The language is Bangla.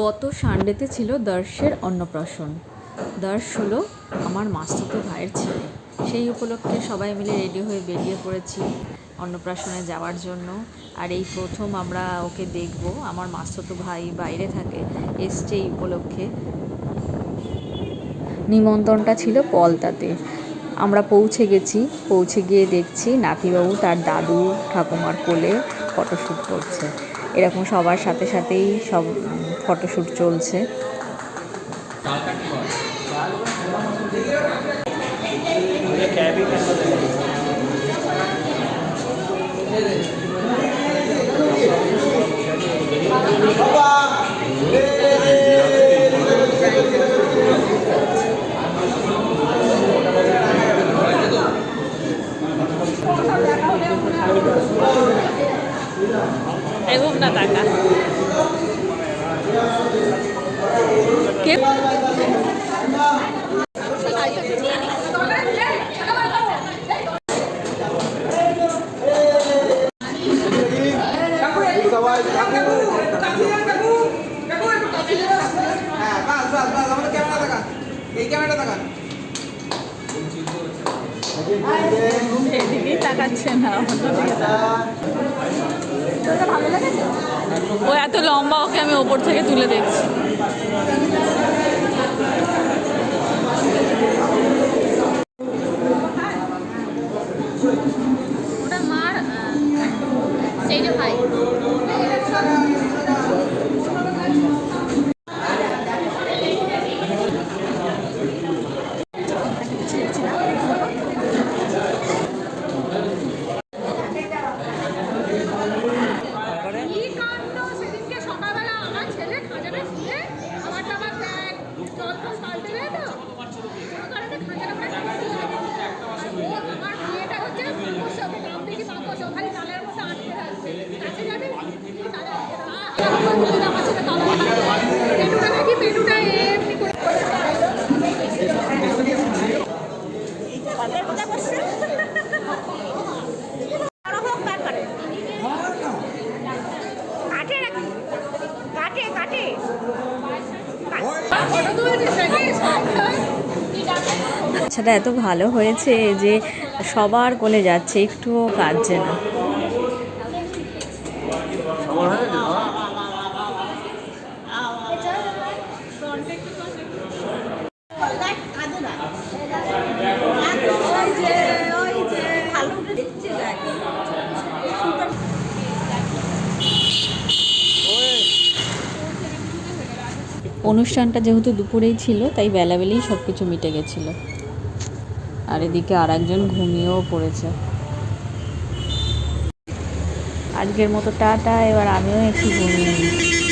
গত সানডেতে ছিল দর্শের অন্নপ্রাশন। দর্শ হলো আমার মাস্তুতো ভাইয়ের ছেলে। সেই উপলক্ষে সবাই মিলে রেডি হয়ে বেরিয়ে পড়েছি অন্নপ্রাশনে যাওয়ার জন্য। আর এই প্রথম আমরা ওকে দেখব। আমার মাস্তুতো ভাই বাইরে থাকে, এসছে এই উপলক্ষে। নিমন্ত্রণটা ছিল পলতাতে। আমরা পৌঁছে গেছি। পৌঁছে গিয়ে দেখছি নাতিবাবু তার দাদু ঠাকুমার কোলে ফটোশ্যুট করছে। এরকম সবার সাথে সাথেই সব ফটোশ্যুট চলছে। এরকম না টাকা কে এদিকেই তাকাচ্ছে না। ও এত লম্বা, ওকে আমি ওপর থেকে তুলে দেখছি। ওটা মার সেই যে ভাই বাচ্চাটা এত ভালো হয়েছে যে সবার কোলে যাচ্ছে, একটুও কাঁদছে না। অনুষ্ঠানটা যেহেতু দুপুরেই ছিল, তাই বেলাবেলেই সব কিছু মিটে গেছিলো। আর এদিকে আর একজন ঘুমিয়েও পড়েছে। আজকের মতো টাটা, এবার আমিও একটু ঘুমিয়ে নিই।